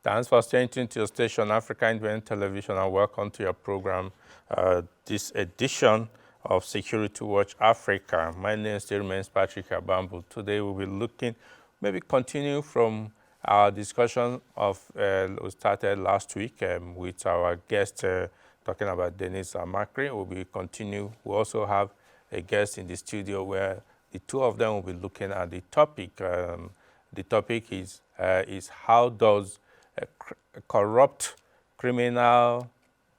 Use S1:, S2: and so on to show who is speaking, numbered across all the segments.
S1: Thanks for staying tuned to your station, Africa Independent Television, and welcome to your program, this edition of Security Watch Africa. My name still remains Patrick Abambu. Today we'll be looking, maybe continue from our discussion of we started last week with our guest talking about Dennis Amakri. We continue. We also have a guest in the studio where the two of them will be looking at the topic. The topic is how does corrupt criminal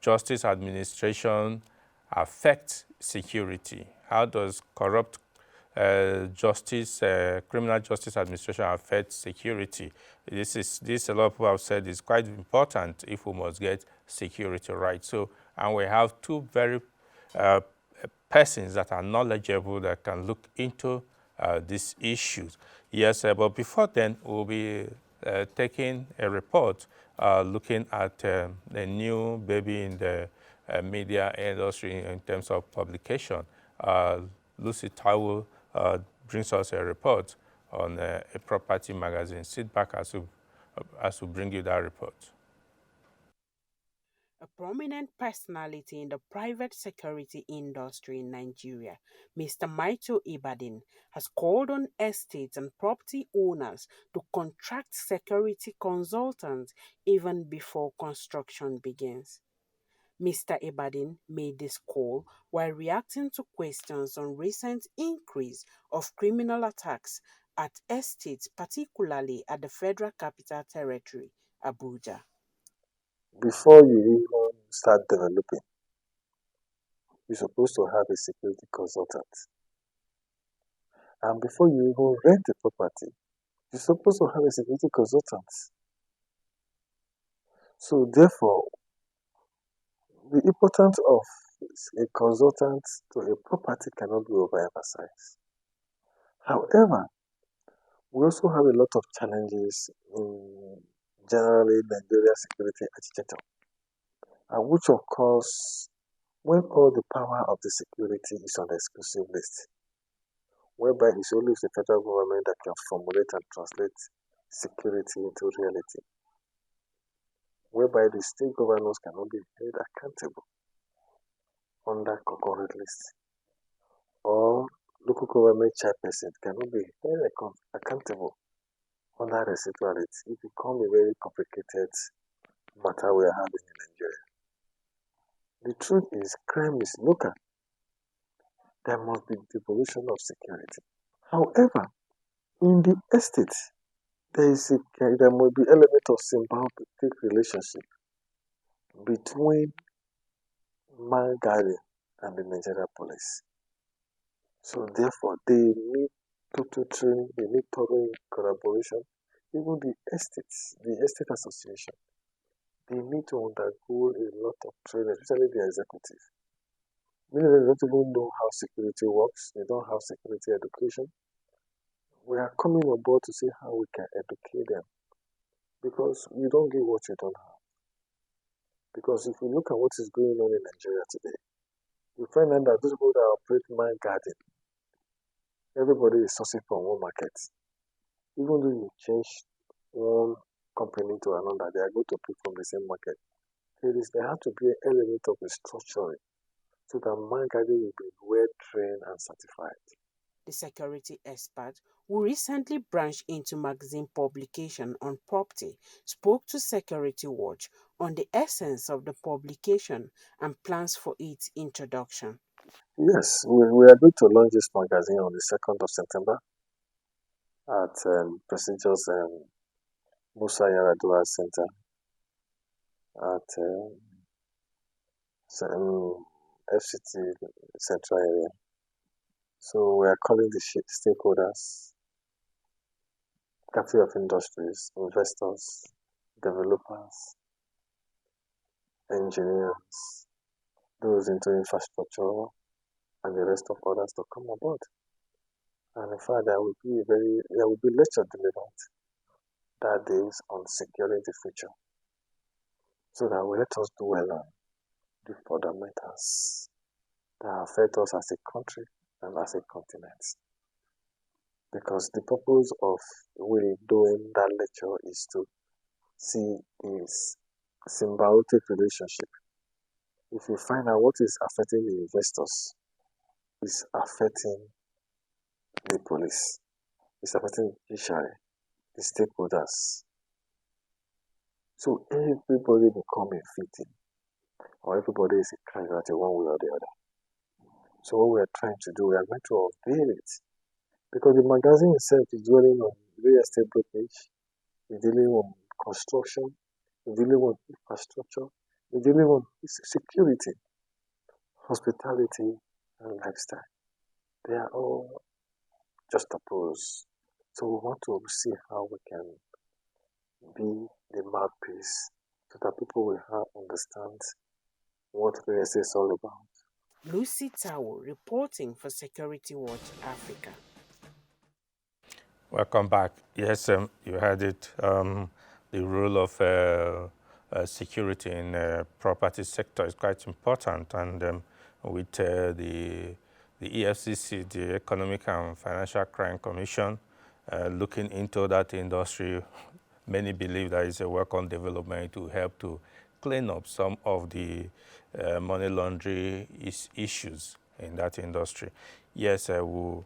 S1: justice administration affect security? How does corrupt criminal justice administration affect security? This a lot of people have said is quite important if we must get security right. So, and we have two very persons that are knowledgeable that can look into these issues. Yes, but before then, we'll be taking a report looking at the new baby in the media industry in terms of publication. Lucy Taiwo brings us a report on a property magazine. Sit back as we bring you that report.
S2: A prominent personality in the private security industry in Nigeria, Mr. Maito Ibadan, has called on estates and property owners to contract security consultants even before construction begins. Mr. Ibadan made this call while reacting to questions on recent increase of criminal attacks at estates, particularly at the Federal Capital Territory, Abuja.
S3: Before you even start developing, you're supposed to have a security consultant. And before you even rent a property, you're supposed to have a security consultant. So therefore, the importance of a consultant to a property cannot be overemphasized. However, we also have a lot of challenges in generally Nigeria security architecture, and which of course, when all the power of the security is on the exclusive list, whereby it's only the federal government that can formulate and translate security into reality, whereby the state governors cannot be held accountable under concurrent list, or local government chairperson cannot be held accountable under residuality. It becomes a very complicated matter we are having in Nigeria. The truth is, crime is local. There must be devolution of security. However, in the estate, there must be element of symbiotic relationship between man guardian and the Nigeria police. So therefore, they need total training, they need thorough collaboration. Even the estate association, they need to undergo a lot of training, especially the executive. Many of them don't even know how security works. They don't have security education. We are coming on board to see how we can educate them, because you don't give what you don't have. Because if you look at what is going on in Nigeria today, you find out that those people that operate man guarding, everybody is sourcing from one market. Even though you change one company to another, they are going to pick from the same market. There has to be an element of restructuring so that man guarding will be well trained and certified.
S2: The security expert, who recently branched into magazine publication on property, spoke to Security Watch on the essence of the publication and plans for its introduction.
S3: Yes, we are going to launch this magazine on the 2nd of September at prestigious Musa Yaradua Center at FCT Central area. So we are calling the stakeholders, cafe of industries, investors, developers, engineers, those into infrastructure, and the rest of others to come aboard. And in fact, there will be lecture delivered that days on securing the future, so that will let us dwell on the fundamentals that affect us as a country and as a continent. Because the purpose of really doing that lecture is to see is symbiotic relationship. If you find out what is affecting the investors, is affecting the police, is affecting the judiciary, the stakeholders. So everybody become a victim, or everybody is a casualty one way or the other. So what we are trying to do, we are going to unveil it. Because the magazine itself is dwelling on real estate brokerage, it's dealing on construction, it's dealing on infrastructure, it's dealing on security, hospitality, and lifestyle. They are all juxtaposed. So we want to see how we can be the mouthpiece so that people will understand what real estate is all about.
S2: Lucy Tao reporting for Security Watch Africa.
S1: Welcome back. Yes, you had it. The role of security in property sector is quite important, and with the EFCC, the Economic and Financial Crime Commission, looking into that industry, many believe that it's a welcome development to help to clean up some of the money laundering issues in that industry. Yes, we'll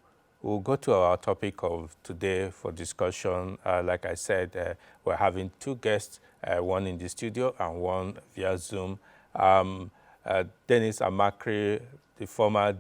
S1: go to our topic of today for discussion. Like I said, we're having two guests, one in the studio and one via Zoom. Dennis Amakri, the former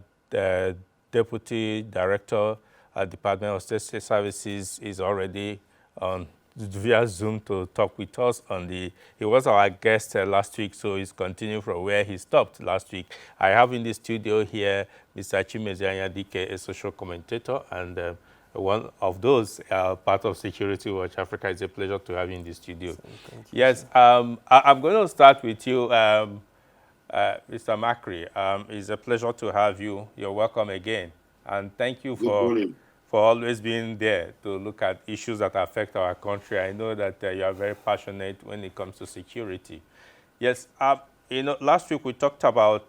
S1: Deputy Director at Department of State Services, is already on via Zoom to talk with us on the. He was our guest last week, so he's continuing from where he stopped last week. I have in the studio here Mr. Chimezianya Dike, a social commentator, and one of those part of Security Watch Africa. It's a pleasure to have you in the studio. Yes, I'm going to start with you, Mr. Makri. It's a pleasure to have you. You're welcome again, and thank you for always being there to look at issues that affect our country. I know that you are very passionate when it comes to security. Yes, last week we talked about,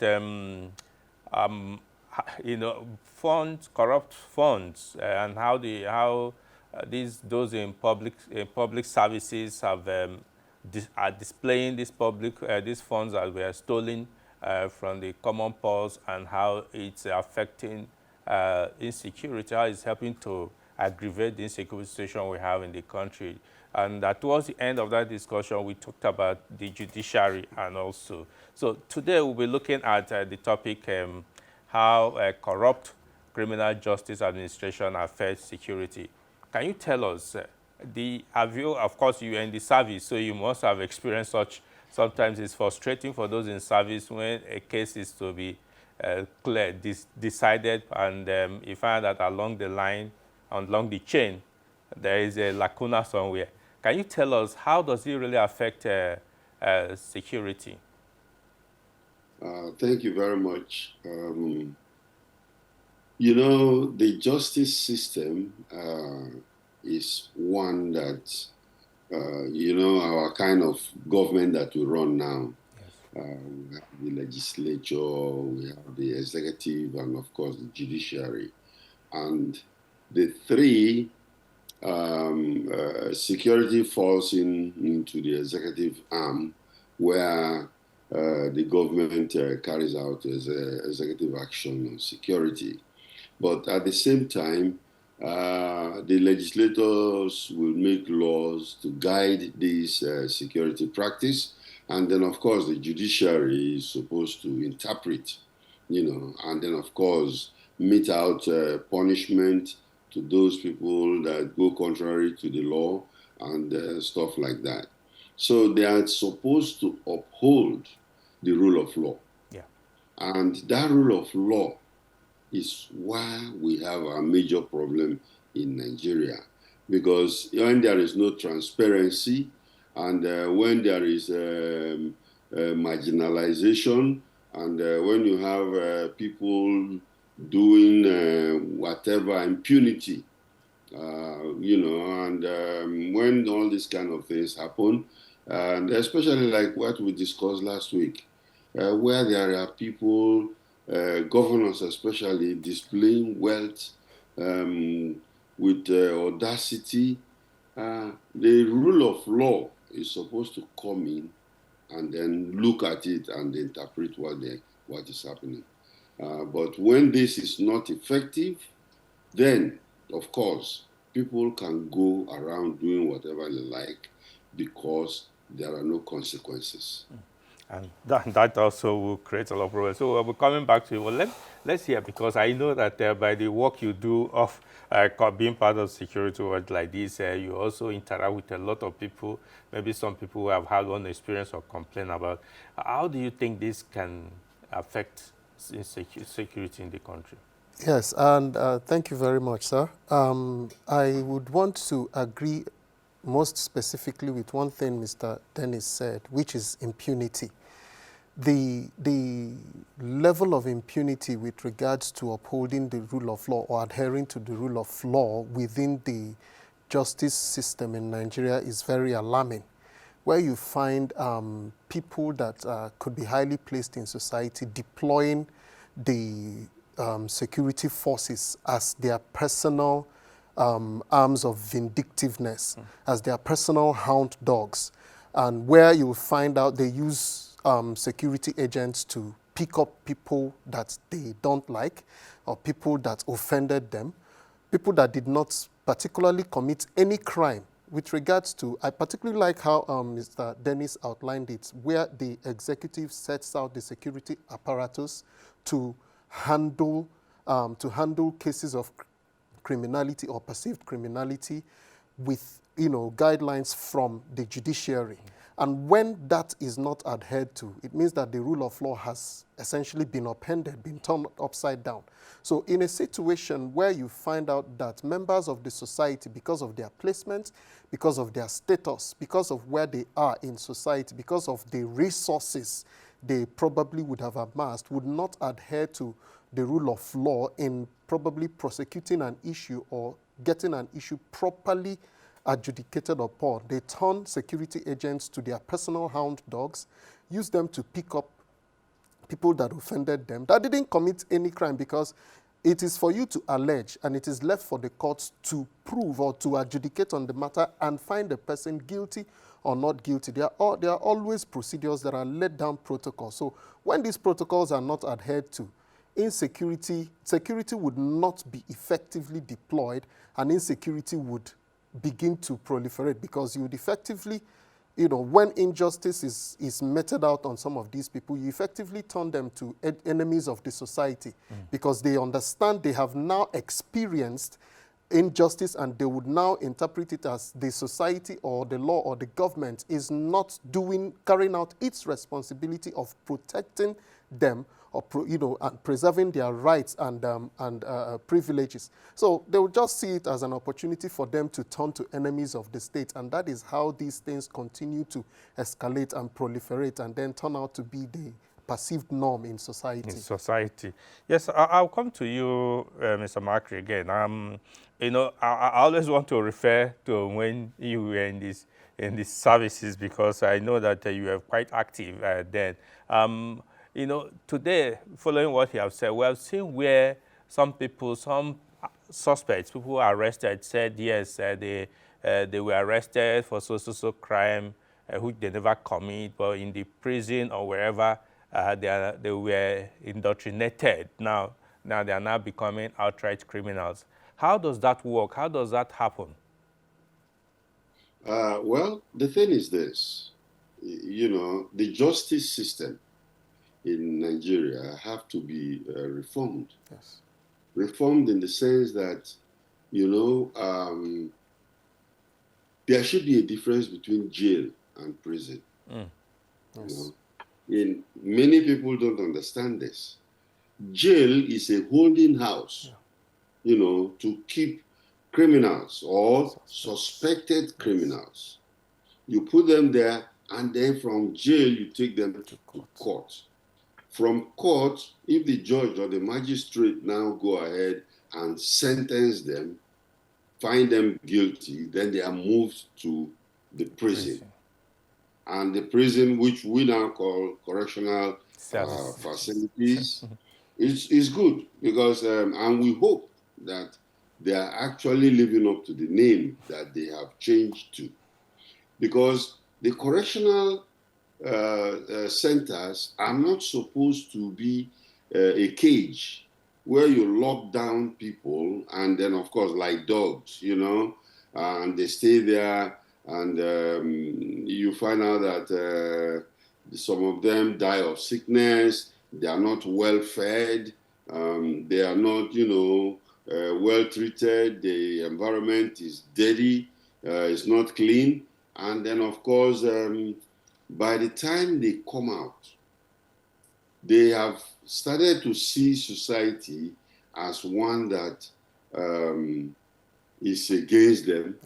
S1: funds, corrupt funds, and how those in public services have are displaying these funds that were stolen from the common purse, and how it's affecting insecurity, how it's helping to aggravate the insecurity situation we have in the country. And towards the end of that discussion, we talked about the judiciary and also. So today we'll be looking at the topic, how corrupt criminal justice administration affects security. Can you tell us, of course, you're in the service, so you must have experienced such. Sometimes it's frustrating for those in service when a case is to be clear, decided, and you find that along the line, along the chain, there is a lacuna somewhere. Can you tell us how does it really affect security?
S4: Thank you very much. The justice system is one that, our kind of government that we run now. We have the legislature, we have the executive, and of course the judiciary. And the three, security falls into the executive arm, where the government carries out executive action on security. But at the same time, the legislators will make laws to guide this security practice. And then, of course, the judiciary is supposed to interpret, and then, of course, mete out punishment to those people that go contrary to the law and stuff like that. So they are supposed to uphold the rule of law.
S1: Yeah.
S4: And that rule of law is why we have a major problem in Nigeria. Because when there is no transparency, and when there is marginalization, and when you have people doing whatever impunity, and when all these kind of things happen, and especially like what we discussed last week, where there are people, governors especially, displaying wealth with audacity, the rule of law is supposed to come in and then look at it and interpret what is happening. But when this is not effective, then, of course, people can go around doing whatever they like because there are no consequences.
S1: And that also will create a lot of problems. So we're coming back to you. Well, let's hear, because I know that by the work you do of being part of security work like this, you also interact with a lot of people, maybe some people who have had one experience or complain about. How do you think this can affect security in the country?
S5: Yes, and thank you very much, sir. I would want to agree most specifically with one thing Mr. Dennis said, which is impunity. The level of impunity with regards to upholding the rule of law or adhering to the rule of law within the justice system in Nigeria is very alarming, where you find people that could be highly placed in society deploying the security forces as their personal arms of vindictiveness, as their personal hound dogs, and where you will find out they use security agents to pick up people that they don't like or people that offended them, people that did not particularly commit any crime. With regards to, I particularly like how Mr. Dennis outlined it, where the executive sets out the security apparatus to handle cases of criminality or perceived criminality with guidelines from the judiciary. And when that is not adhered to, it means that the rule of law has essentially been upended, been turned upside down. So in a situation where you find out that members of the society, because of their placement, because of their status, because of where they are in society, because of the resources they probably would have amassed, would not adhere to the rule of law in probably prosecuting an issue or getting an issue properly adjudicated upon, they turn security agents to their personal hound dogs, use them to pick up people that offended them, that didn't commit any crime, because it is for you to allege and it is left for the courts to prove or to adjudicate on the matter and find the person guilty or not guilty. There are always procedures that are laid down protocols. So when these protocols are not adhered to, security would not be effectively deployed, and insecurity would begin to proliferate, because you would effectively, when injustice is meted out on some of these people, you effectively turn them to enemies of the society, because they understand they have now experienced injustice, and they would now interpret it as the society or the law or the government is not carrying out its responsibility of protecting them, or and preserving their rights and privileges. So they will just see it as an opportunity for them to turn to enemies of the state, and that is how these things continue to escalate and proliferate, and then turn out to be the perceived norm in society.
S1: Yes, I'll come to you, Mr. Makri, again. I always want to refer to when you were in these services, because I know that you were quite active then. Today, following what you have said, we have seen where some suspects, people who are arrested, said yes, they were arrested for so crime, which they never commit, but in the prison or wherever, they were indoctrinated. Now they are now becoming outright criminals. How does that work? How does that happen?
S4: Well, the thing is this, the justice system in Nigeria have to be reformed.
S5: Yes.
S4: Reformed in the sense that, there should be a difference between jail and prison.
S5: Yes.
S4: Many people don't understand this. Jail is a holding house, to keep criminals or suspected criminals. You put them there, and then from jail, you take them to court. From court, if the judge or the magistrate now go ahead and sentence them, find them guilty, then they are moved to the prison. And the prison, which we now call correctional facilities, is good, because, and we hope that they are actually living up to the name that they have changed to. Because the correctional centers are not supposed to be a cage where you lock down people and then, of course, like dogs, and they stay there, and you find out that some of them die of sickness, they are not well fed, they are not, well treated, the environment is dirty, it's not clean, and then, of course, by the time they come out, they have started to see society as one that is against them.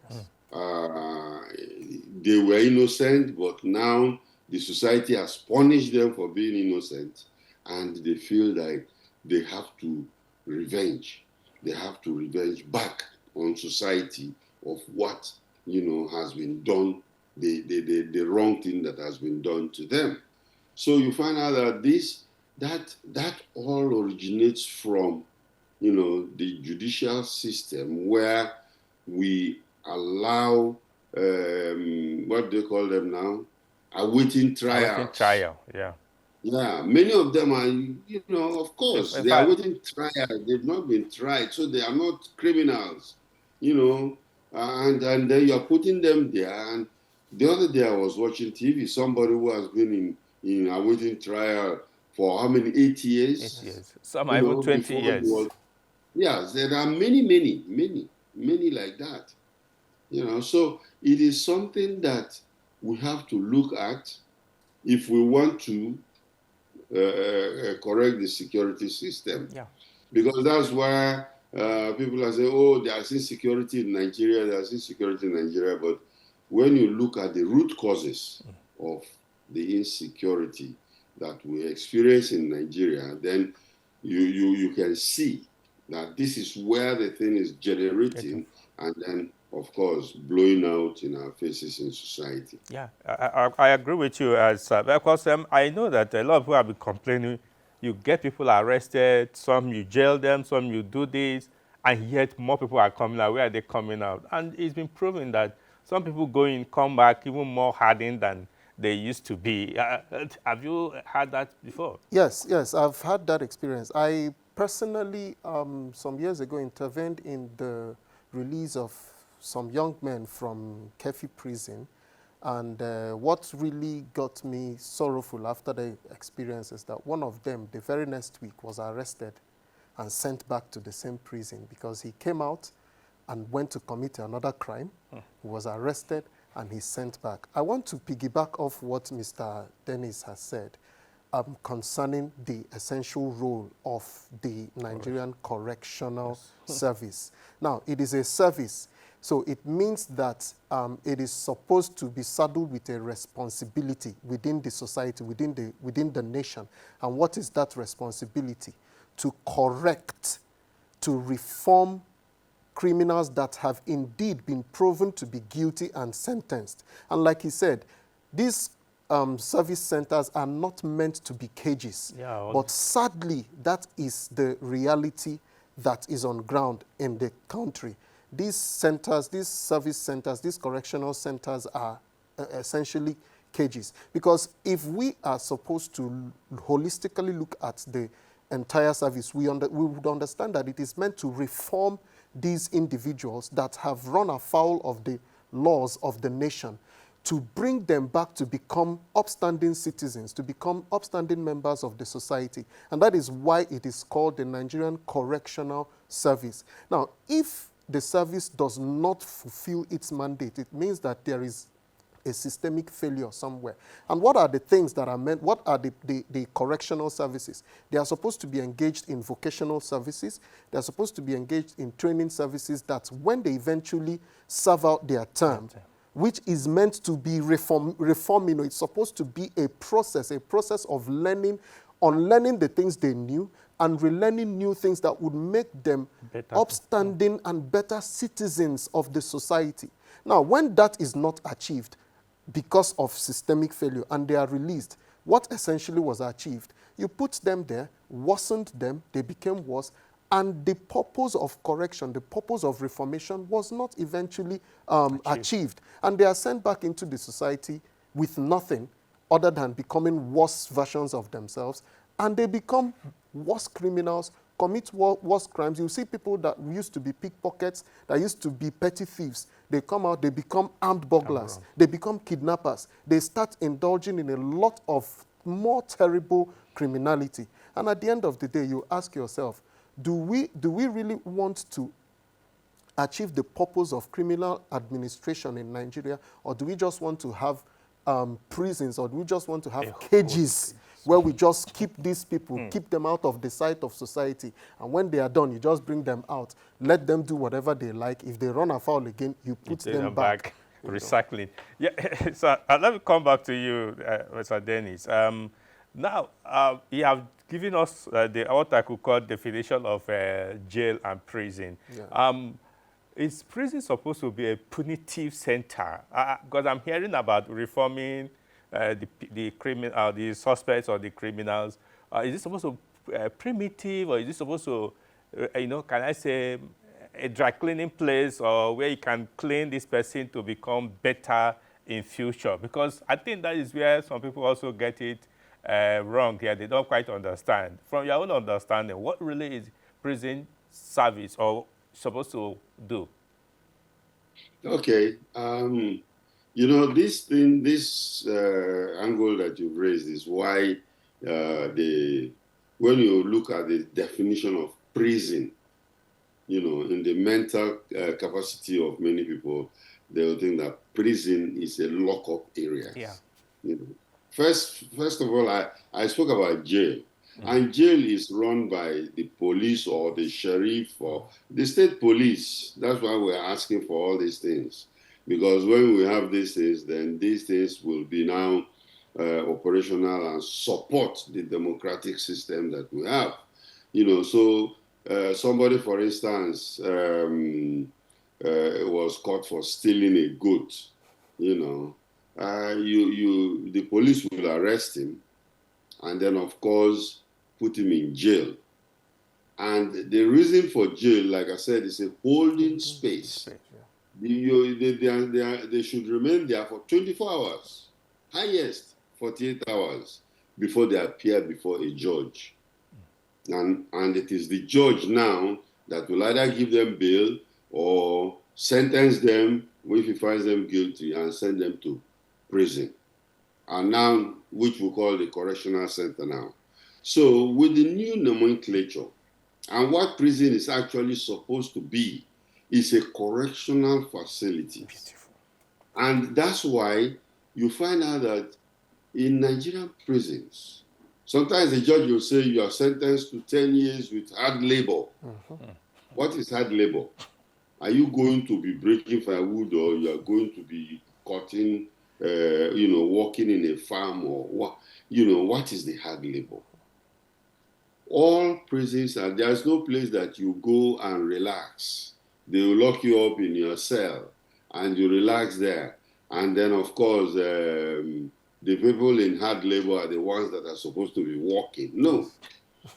S4: They were innocent, but now the society has punished them for being innocent, and they feel like they have to revenge. They have to revenge back on society of what, has been done, the wrong thing that has been done to them. So you find out that that all originates from, the judicial system, where we allow, what do they call them now? Awaiting trials.
S1: Awaiting trial, yeah.
S4: Yeah, many of them are, of course,
S1: In
S4: they are
S1: fact,
S4: waiting trial. They've not been tried, so they are not criminals, and then you're putting them there. And the other day I was watching TV, somebody who has been in awaiting trial for how many, 8 years?
S1: 8 years. Some are even 20 years.
S4: Yes, there are many like that. So it is something that we have to look at if we want to correct the security system.
S1: Yeah.
S4: Because that's why people are saying, oh, there is insecurity in Nigeria, there's insecurity in Nigeria. But when you look at the root causes of the insecurity that we experience in Nigeria, then you can see that this is where the thing is generating, and then, of course, blowing out in our faces in society.
S1: Yeah, I agree with you. Because I know that a lot of people have been complaining. You get people arrested, some you jail them, some you do this, and yet more people are coming out. Where are they coming out? And it's been proven that some people go in, come back even more hardened than they used to be. Have you had that before?
S5: Yes, I've had that experience. I personally, some years ago, intervened in the release of some young men from Kefi prison. And what really got me sorrowful after the experience is that one of them, the very next week, was arrested and sent back to the same prison because he came out and went to commit another crime. He was arrested and he's sent back. I want to piggyback off what Mr. Dennis has said concerning the essential role of the Nigerian Correctional Service. Now, it is a service, so it means that it is supposed to be saddled with a responsibility within the society, within the nation. And what is that responsibility? To correct, to reform criminals that have indeed been proven to be guilty and sentenced. And like he said, these service centers are not meant to be cages.
S1: Yeah,
S5: but sadly, that is the reality that is on ground in the country. These centers, these service centers, these correctional centers are essentially cages. Because if we are supposed to holistically look at the entire service, we would understand that it is meant to reform these individuals that have run afoul of the laws of the nation, to bring them back to become upstanding citizens, to become upstanding members of the society. And that is why it is called the Nigerian Correctional Service. Now, if the service does not fulfill its mandate, it means that there is a systemic failure somewhere. And what are the things that are meant? What are the correctional services? They are supposed to be engaged in vocational services. They are supposed to be engaged in training services that when they eventually serve out their term, which is meant to be reforming, it's supposed to be a process of learning, unlearning the things they knew and relearning new things that would make them upstanding and better citizens of the society. Now, when that is not achieved because of systemic failure and they are released, what essentially was achieved? You put them there, worsened them, they became worse, and the purpose of correction, the purpose of reformation was not eventually achieved. And they are sent back into the society with nothing other than becoming worse versions of themselves, and they become worse criminals, commit worse crimes. You see people that used to be pickpockets, that used to be petty thieves, they come out, they become armed burglars, they become kidnappers, they start indulging in a lot of more terrible criminality. And at the end of the day, you ask yourself, do we really want to achieve the purpose of criminal administration in Nigeria, or do we just want to have prisons, or do we just want to have cages where we just keep these people, keep them out of the sight of society, and when they are done, you just bring them out, let them do whatever they like. If they run afoul again, you put them back.
S1: Recycling. Yeah, so let me come back to you, Mr. Dennis. Now, you have given us what I could call definition of jail and prison.
S5: Yeah.
S1: Is prison supposed to be a punitive center? Because I'm hearing about reforming the suspects or the criminals. Is it supposed to be primitive, or is it supposed to, can I say, a dry cleaning place, or where you can clean this person to become better in future? Because I think that is where some people also get it wrong here. They don't quite understand. From your own understanding, what really is prison service or supposed to do?
S4: Okay. This angle that you've raised is why when you look at the definition of prison, in the mental capacity of many people, they will think that prison is a lock-up area.
S1: Yeah.
S4: First of all, I spoke about jail. And jail is run by the police or the sheriff or the state police. That's why we're asking for all these things. Because when we have these things, then these things will be now operational and support the democratic system that we have. So somebody, for instance, was caught for stealing a goat. The police will arrest him, and then, of course, put him in jail. And the reason for jail, like I said, is a holding space. They should remain there for 24 hours, highest 48 hours, before they appear before a judge. And it is the judge now that will either give them bail or sentence them if he finds them guilty and send them to prison. And now, which we call the correctional center now. So with the new nomenclature, and what prison is actually supposed to be, is a correctional facility.
S1: Beautiful.
S4: And that's why you find out that in Nigerian prisons, sometimes the judge will say you are sentenced to 10 years with hard labor. What is hard labor? Are you going to be breaking firewood, or you are going to be cutting, working in a farm, or what? What is the hard labor? All prisons, there's no place that you go and relax. They will lock you up in your cell and you relax there. And then, of course, the people in hard labor are the ones that are supposed to be working. No.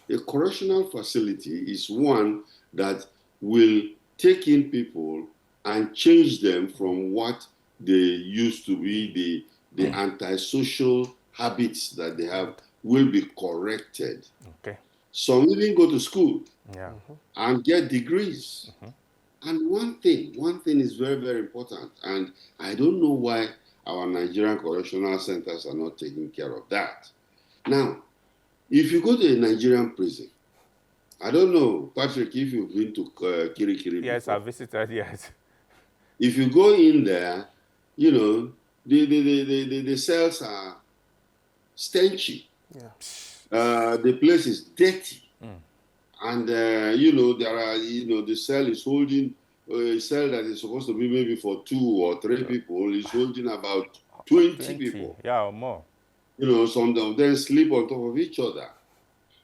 S4: A correctional facility is one that will take in people and change them from what they used to be, the antisocial habits that they have will be corrected.
S1: Okay.
S4: Some even go to school and get degrees. And one thing is very, very important, and I don't know why our Nigerian correctional centers are not taking care of that. Now, if you go to a Nigerian prison, I don't know, Patrick, if you've been to Kirikiri.
S1: Yes,
S4: before.
S1: I visited, yes.
S4: If you go in there, the cells are stenchy.
S5: Yeah.
S4: The place is dirty. And, there are, the cell is holding, a cell that is supposed to be maybe for 2 or 3 people is holding about 20 people.
S1: Yeah, or more.
S4: Some of them sleep on top of each other.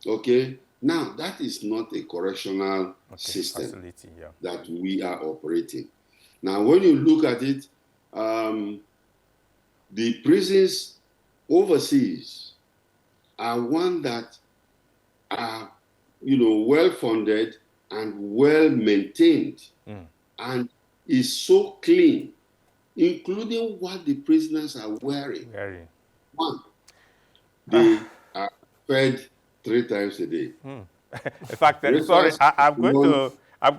S4: Okay? Now, that is not a correctional system
S1: facility,
S4: that we are operating. Now, when you look at it, the prisons overseas are one that are, well-funded and well-maintained, and is so clean. including what the prisoners are wearing.
S1: Very.
S4: One, they are fed 3 times a day.
S1: In fact, sorry,
S4: Breakfast,
S1: I'm going
S4: lunch,
S1: to. I'm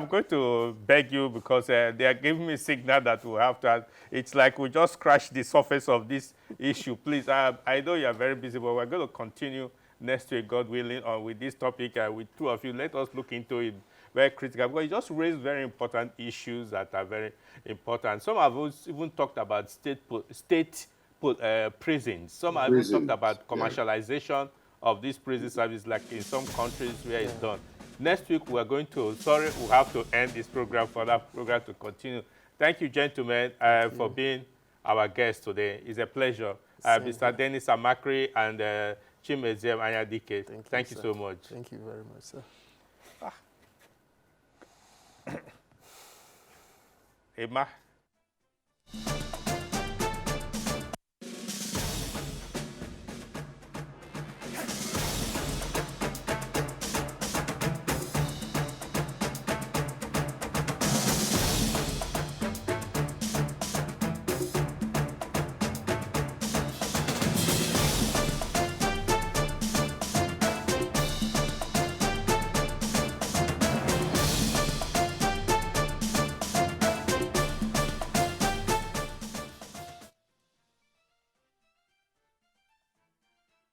S1: going to beg you because they are giving me signal that we have to. It's like we just scratched the surface of this issue. Please, I know you are very busy, but we're going to continue next week, God willing, on with this topic with two of you. Let us look into it very critical because you just raised very important issues that are very important. Some of us even talked about prisons. Some have even talked
S4: prisons.
S1: about
S4: Yeah.
S1: commercialization of this prison service, like in some countries where it's done. Next week, we're going to, sorry, we have to end this program for that program to continue. Thank you, gentlemen, for being our guests today. It's a pleasure. Mr. Dennis Amakri and Chimeziem Anyadike. Thank you so much.
S5: Thank you very much, sir.
S1: Emma.